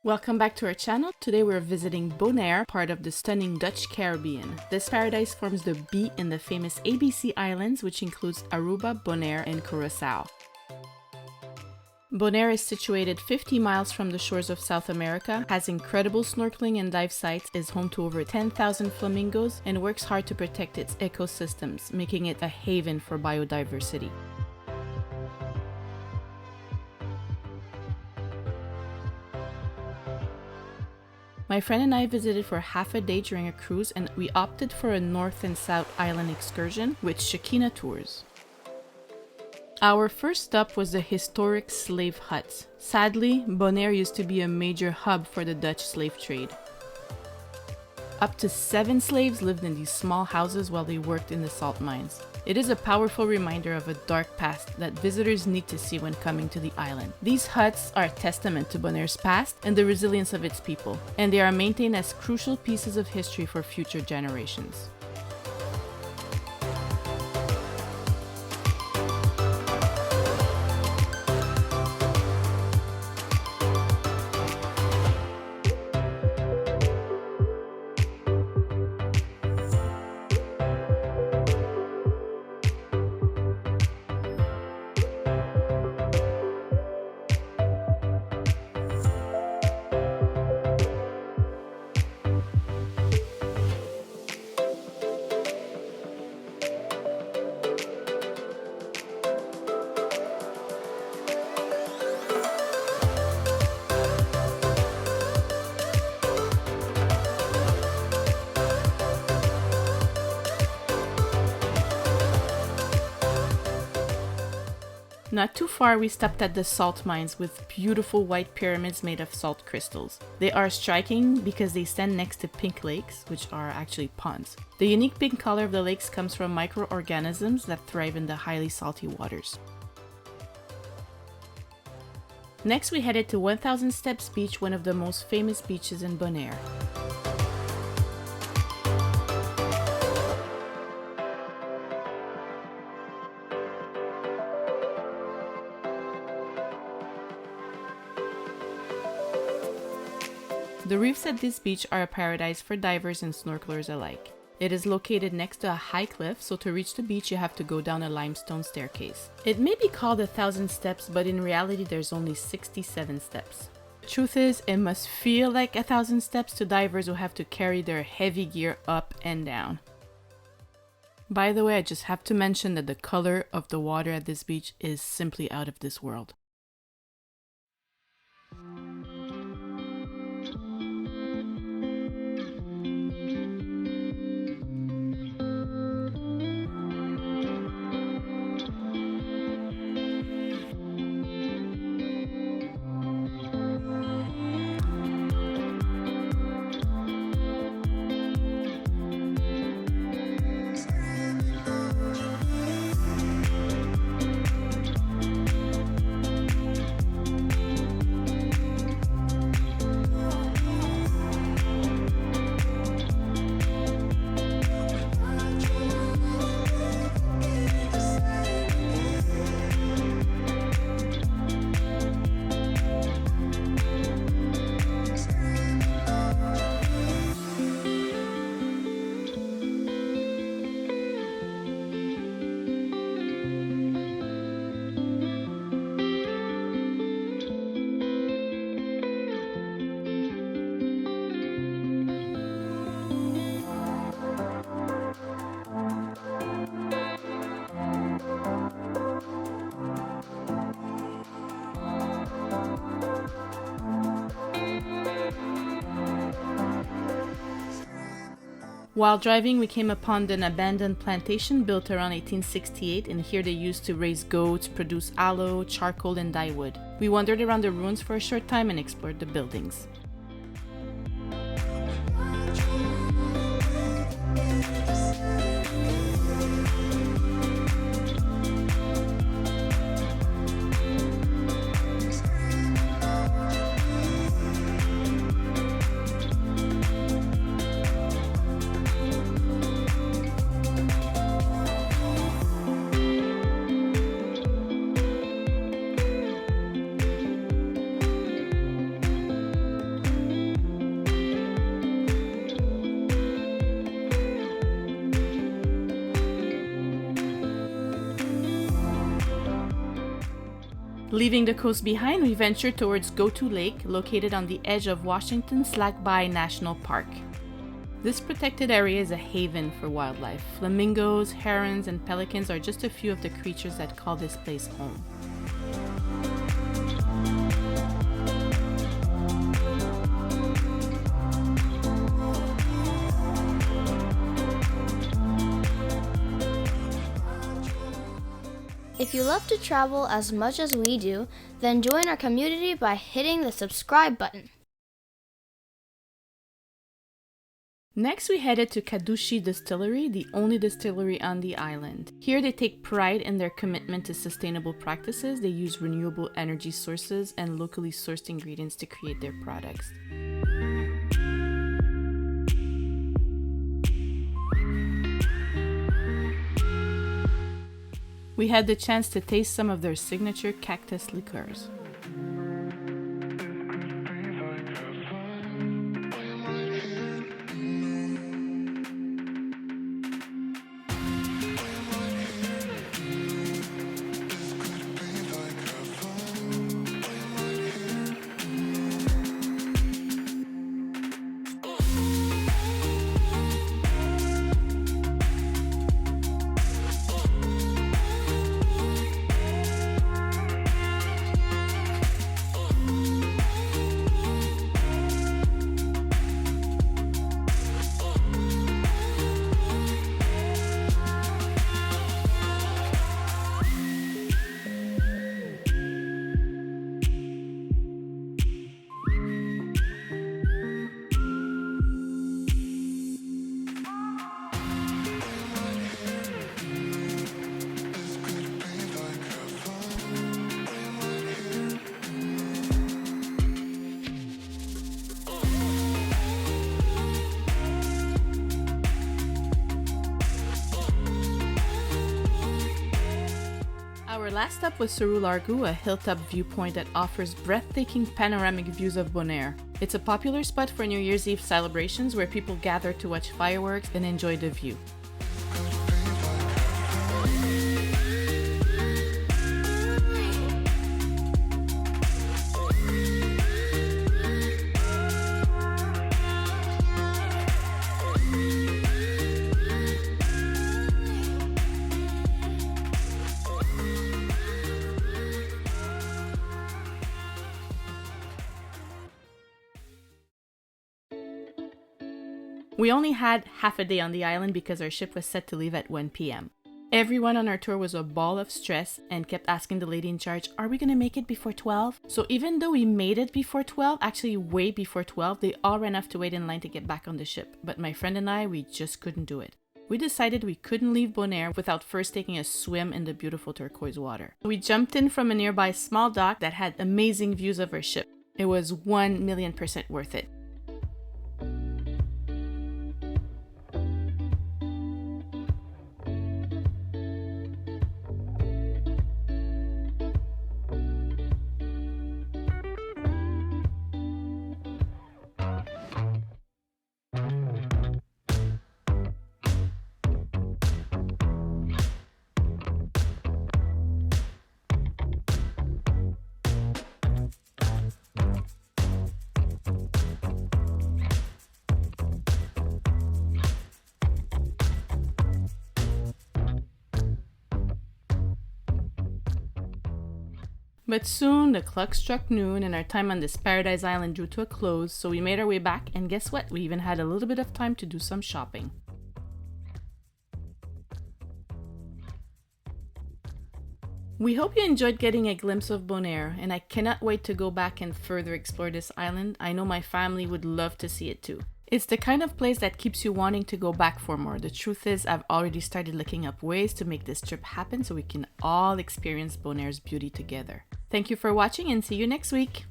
Welcome back to our channel. Today we're visiting Bonaire, part of the stunning Dutch Caribbean. This paradise forms the B in the famous ABC Islands, which includes Aruba, Bonaire, and Curaçao. Bonaire is situated 50 miles from the shores of South America, has incredible snorkeling and dive sites, is home to over 10,000 flamingos, and works hard to protect its ecosystems, making it a haven for biodiversity. My friend and I visited for half a day during a cruise, and we opted for a North and South Island excursion with Shehnikah Tours. Our first stop was the historic slave huts. Sadly, Bonaire used to be a major hub for the Dutch slave trade. Up to 7 slaves lived in these small houses while they worked in the salt mines. It is a powerful reminder of a dark past that visitors need to see when coming to the island. These huts are a testament to Bonaire's past and the resilience of its people, and they are maintained as crucial pieces of history for future generations. Not too far, we stopped at the salt mines with beautiful white pyramids made of salt crystals. They are striking because they stand next to pink lakes, which are actually ponds. The unique pink color of the lakes comes from microorganisms that thrive in the highly salty waters. Next, we headed to 1000 Steps Beach, one of the most famous beaches in Bonaire. The reefs at this beach are a paradise for divers and snorkelers alike. It is located next to a high cliff, so to reach the beach you have to go down a limestone staircase. It may be called 1000 steps, but in reality there's only 67 steps. The truth is, it must feel like 1000 steps to divers who have to carry their heavy gear up and down. By the way, I just have to mention that the color of the water at this beach is simply out of this world. While driving, we came upon an abandoned plantation built around 1868, and here they used to raise goats, produce aloe, charcoal, and dye wood. We wandered around the ruins for a short time and explored the buildings. Leaving the coast behind, we ventured towards Goto Lake, located on the edge of Washington's Slack Bay National Park. This protected area is a haven for wildlife. Flamingos, herons, and pelicans are just a few of the creatures that call this place home. If you love to travel as much as we do, then join our community by hitting the subscribe button. Next, we headed to Kadushi Distillery, the only distillery on the island. Here they take pride in their commitment to sustainable practices. They use renewable energy sources and locally sourced ingredients to create their products. We had the chance to taste some of their signature cactus liqueurs. Our last stop was Seru Largu, a hilltop viewpoint that offers breathtaking panoramic views of Bonaire. It's a popular spot for New Year's Eve celebrations where people gather to watch fireworks and enjoy the view. We only had half a day on the island because our ship was set to leave at 1 p.m. Everyone on our tour was a ball of stress and kept asking the lady in charge, are we going to make it before 12? So even though we made it before 12, actually way before 12, they all ran off to wait in line to get back on the ship. But my friend and I, we just couldn't do it. We decided we couldn't leave Bonaire without first taking a swim in the beautiful turquoise water. We jumped in from a nearby small dock that had amazing views of our ship. It was 1,000,000% worth it. But soon the clock struck noon and our time on this paradise island drew to a close, so we made our way back, and guess what? We even had a little bit of time to do some shopping. We hope you enjoyed getting a glimpse of Bonaire, and I cannot wait to go back and further explore this island. I know my family would love to see it too. It's the kind of place that keeps you wanting to go back for more. The truth is, I've already started looking up ways to make this trip happen so we can all experience Bonaire's beauty together. Thank you for watching and see you next week!